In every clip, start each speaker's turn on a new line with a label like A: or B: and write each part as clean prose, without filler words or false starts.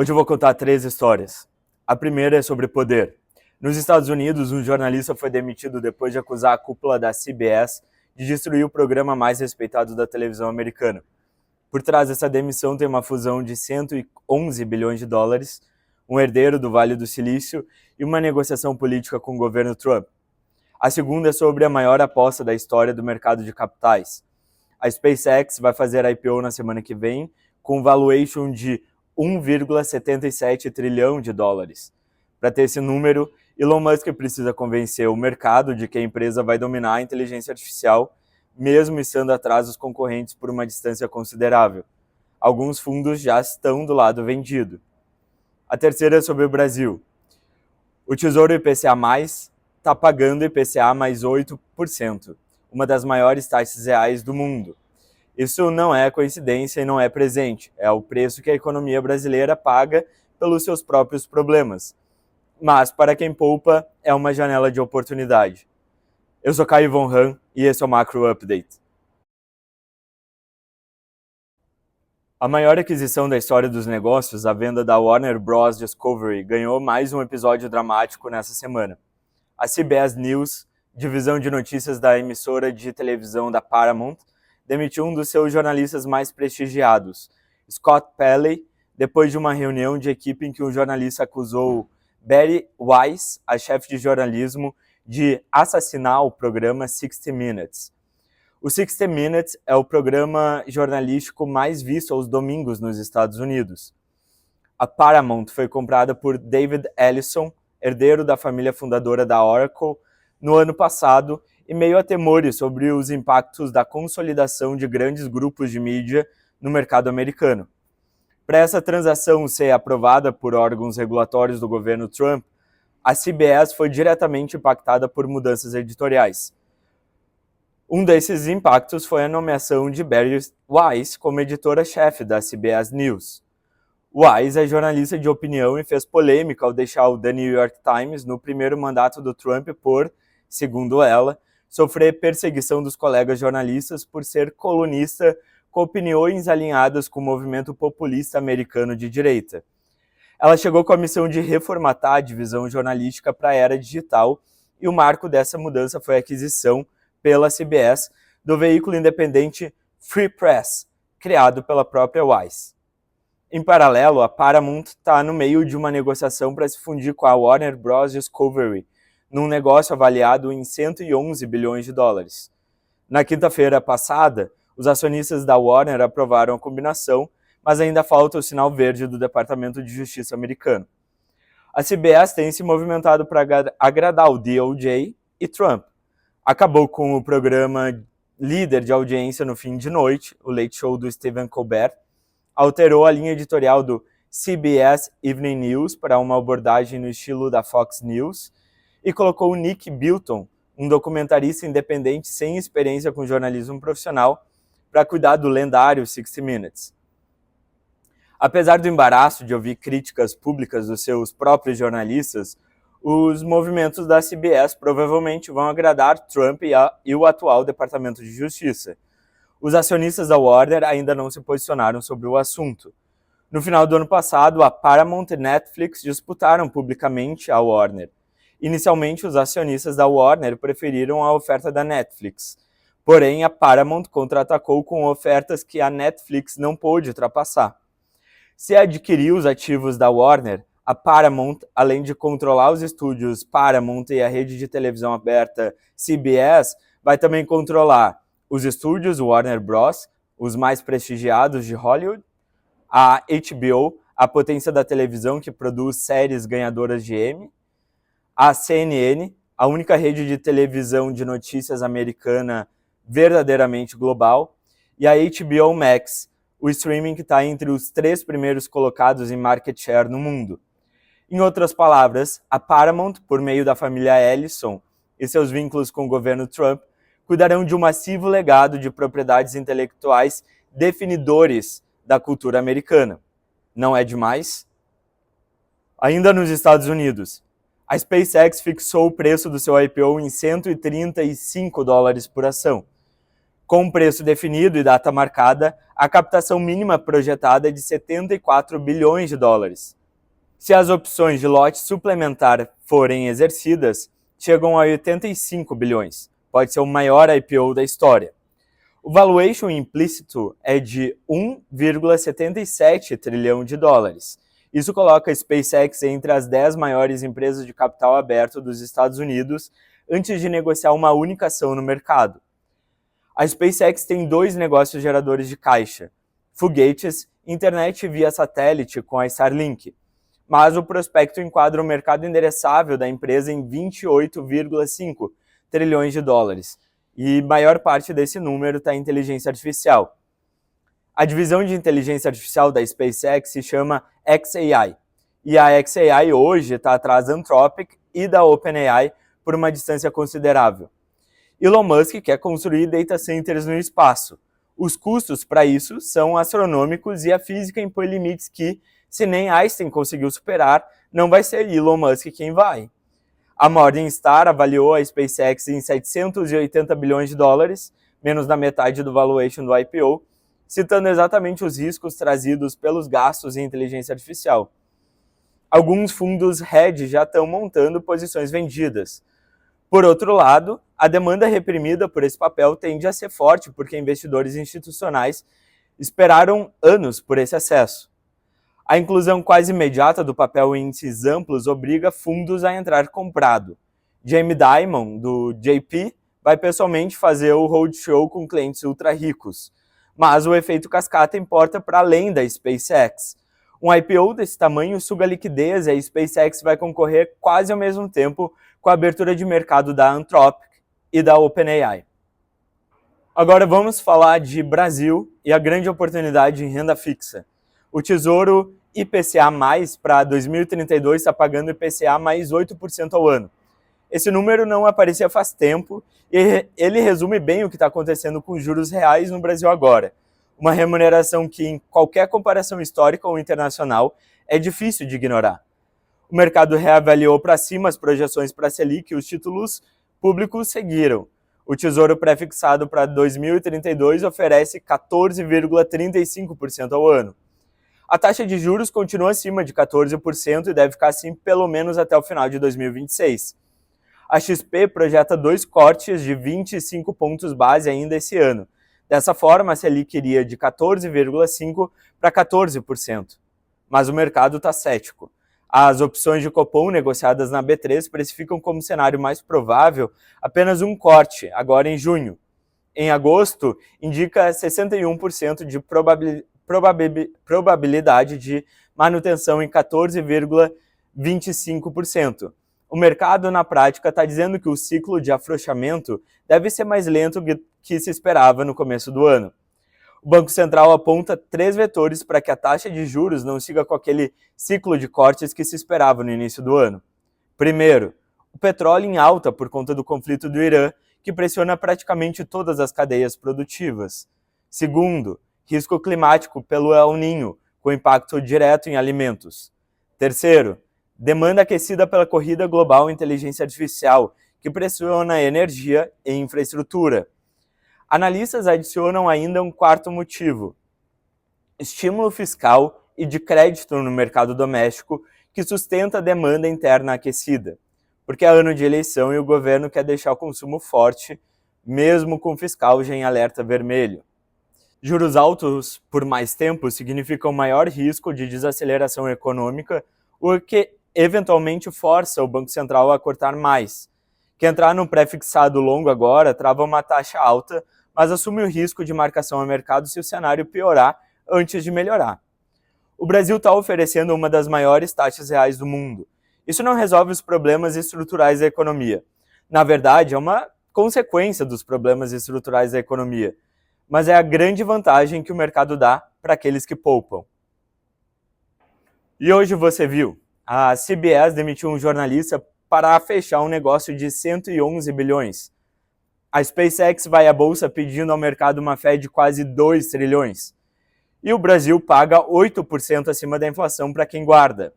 A: Hoje eu vou contar 3 histórias. A primeira é sobre poder. Nos Estados Unidos, um jornalista foi demitido depois de acusar a cúpula da CBS de destruir o programa mais respeitado da televisão americana. Por trás dessa demissão tem uma fusão de 111 bilhões de dólares, um herdeiro do Vale do Silício e uma negociação política com o governo Trump. A segunda é sobre a maior aposta da história do mercado de capitais. A SpaceX vai fazer a IPO na semana que vem, com um valuation de 1,77 trilhão de dólares. Para ter esse número, Elon Musk precisa convencer o mercado de que a empresa vai dominar a inteligência artificial, mesmo estando atrás dos concorrentes por uma distância considerável. Alguns fundos já estão do lado vendido. A terceira é sobre o Brasil. O Tesouro IPCA+, está pagando IPCA mais 8%, uma das maiores taxas reais do mundo. Isso não é coincidência e não é presente, é o preço que a economia brasileira paga pelos seus próprios problemas. Mas, para quem poupa, é uma janela de oportunidade. Eu sou Caio Von Han e esse é o Macro Update. A maior aquisição da história dos negócios, a venda da Warner Bros. Discovery, ganhou mais um episódio dramático nessa semana. A CBS News, divisão de notícias da emissora de televisão da Paramount, demitiu um dos seus jornalistas mais prestigiados, Scott Pelley, depois de uma reunião de equipe em que um jornalista acusou Bari Weiss, a chefe de jornalismo, de assassinar o programa 60 Minutes. O 60 Minutes é o programa jornalístico mais visto aos domingos nos Estados Unidos. A Paramount foi comprada por David Ellison, herdeiro da família fundadora da Oracle, no ano passado, e meio a temores sobre os impactos da consolidação de grandes grupos de mídia no mercado americano. Para essa transação ser aprovada por órgãos regulatórios do governo Trump, a CBS foi diretamente impactada por mudanças editoriais. Um desses impactos foi a nomeação de Bari Weiss como editora-chefe da CBS News. Weiss é jornalista de opinião e fez polêmica ao deixar o The New York Times no primeiro mandato do Trump por, segundo ela, sofrer perseguição dos colegas jornalistas por ser colunista com opiniões alinhadas com o movimento populista americano de direita. Ela chegou com a missão de reformatar a divisão jornalística para a era digital e o marco dessa mudança foi a aquisição pela CBS do veículo independente Free Press, criado pela própria Weiss. Em paralelo, a Paramount está no meio de uma negociação para se fundir com a Warner Bros. Discovery, num negócio avaliado em 111 bilhões de dólares. Na quinta-feira passada, os acionistas da Warner aprovaram a combinação, mas ainda falta o sinal verde do Departamento de Justiça americano. A CBS tem se movimentado para agradar o DOJ e Trump. Acabou com o programa líder de audiência no fim de noite, o Late Show do Stephen Colbert, alterou a linha editorial do CBS Evening News para uma abordagem no estilo da Fox News e colocou o Nick Bilton, um documentarista independente sem experiência com jornalismo profissional, para cuidar do lendário 60 Minutes. Apesar do embaraço de ouvir críticas públicas dos seus próprios jornalistas, os movimentos da CBS provavelmente vão agradar Trump e o atual Departamento de Justiça. Os acionistas da Warner ainda não se posicionaram sobre o assunto. No final do ano passado, a Paramount e Netflix disputaram publicamente a Warner. Inicialmente, os acionistas da Warner preferiram a oferta da Netflix. Porém, a Paramount contra-atacou com ofertas que a Netflix não pôde ultrapassar. Se adquirir os ativos da Warner, a Paramount, além de controlar os estúdios Paramount e a rede de televisão aberta CBS, vai também controlar os estúdios Warner Bros., os mais prestigiados de Hollywood, a HBO, a potência da televisão que produz séries ganhadoras de Emmy, a CNN, a única rede de televisão de notícias americana verdadeiramente global, e a HBO Max, o streaming que está entre os 3 primeiros colocados em market share no mundo. Em outras palavras, a Paramount, por meio da família Ellison e seus vínculos com o governo Trump, cuidarão de um massivo legado de propriedades intelectuais definidores da cultura americana. Não é demais? Ainda nos Estados Unidos, a SpaceX fixou o preço do seu IPO em 135 dólares por ação. Com preço definido e data marcada, a captação mínima projetada é de 74 bilhões de dólares. Se as opções de lote suplementar forem exercidas, chegam a 85 bilhões. Pode ser o maior IPO da história. O valuation implícito é de 1,77 trilhão de dólares. Isso coloca a SpaceX entre as 10 maiores empresas de capital aberto dos Estados Unidos antes de negociar uma única ação no mercado. A SpaceX tem 2 negócios geradores de caixa: foguetes e internet via satélite com a Starlink. Mas o prospecto enquadra o mercado endereçável da empresa em 28,5 trilhões de dólares, e maior parte desse número está em inteligência artificial. A divisão de inteligência artificial da SpaceX se chama xAI, e a xAI hoje está atrás da Anthropic e da OpenAI por uma distância considerável. Elon Musk quer construir data centers no espaço. Os custos para isso são astronômicos e a física impõe limites que, se nem Einstein conseguiu superar, não vai ser Elon Musk quem vai. A Morningstar avaliou a SpaceX em 780 bilhões de dólares, menos da metade do valuation do IPO, citando exatamente os riscos trazidos pelos gastos em inteligência artificial. Alguns fundos hedge já estão montando posições vendidas. Por outro lado, a demanda reprimida por esse papel tende a ser forte porque investidores institucionais esperaram anos por esse acesso. A inclusão quase imediata do papel em índices amplos obriga fundos a entrar comprado. Jamie Dimon, do JP, vai pessoalmente fazer o roadshow com clientes ultra ricos. Mas o efeito cascata importa para além da SpaceX. Um IPO desse tamanho suga liquidez e a SpaceX vai concorrer quase ao mesmo tempo com a abertura de mercado da Anthropic e da OpenAI. Agora vamos falar de Brasil e a grande oportunidade em renda fixa. O Tesouro IPCA+, para 2032 está pagando IPCA mais 8% ao ano. Esse número não aparecia faz tempo e ele resume bem o que está acontecendo com os juros reais no Brasil agora. Uma remuneração que, em qualquer comparação histórica ou internacional, é difícil de ignorar. O mercado reavaliou para cima as projeções para a Selic e os títulos públicos seguiram. O Tesouro pré-fixado para 2032 oferece 14,35% ao ano. A taxa de juros continua acima de 14% e deve ficar assim pelo menos até o final de 2026. A XP projeta 2 cortes de 25 pontos base ainda esse ano. Dessa forma, a Selic iria de 14,5% para 14%. Mas o mercado está cético. As opções de Copom negociadas na B3 precificam como cenário mais provável apenas um corte, agora em junho. Em agosto, indica 61% de probabilidade de manutenção em 14,25%. O mercado, na prática, está dizendo que o ciclo de afrouxamento deve ser mais lento que se esperava no começo do ano. O Banco Central aponta 3 vetores para que a taxa de juros não siga com aquele ciclo de cortes que se esperava no início do ano. Primeiro, o petróleo em alta por conta do conflito do Irã, que pressiona praticamente todas as cadeias produtivas. Segundo, risco climático pelo El Niño, com impacto direto em alimentos. Terceiro, demanda aquecida pela corrida global em inteligência artificial, que pressiona a energia e infraestrutura. Analistas adicionam ainda um quarto motivo: estímulo fiscal e de crédito no mercado doméstico que sustenta a demanda interna aquecida, porque é ano de eleição e o governo quer deixar o consumo forte, mesmo com o fiscal já em alerta vermelho. Juros altos por mais tempo significam maior risco de desaceleração econômica, o que eventualmente força o Banco Central a cortar mais. Que entrar no pré-fixado longo agora trava uma taxa alta, mas assume o risco de marcação a mercado se o cenário piorar antes de melhorar. O Brasil está oferecendo uma das maiores taxas reais do mundo. Isso não resolve os problemas estruturais da economia. Na verdade, é uma consequência dos problemas estruturais da economia, mas é a grande vantagem que o mercado dá para aqueles que poupam. E hoje você viu, a CBS demitiu um jornalista para fechar um negócio de 111 bilhões. A SpaceX vai à bolsa pedindo ao mercado uma fé de quase 2 trilhões. E o Brasil paga 8% acima da inflação para quem guarda.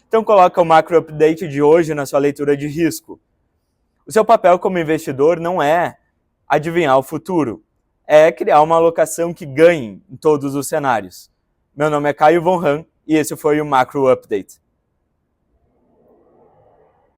A: Então coloca o macro update de hoje na sua leitura de risco. O seu papel como investidor não é adivinhar o futuro, é criar uma alocação que ganhe em todos os cenários. Meu nome é Caio Von Han e esse foi o Macro Update.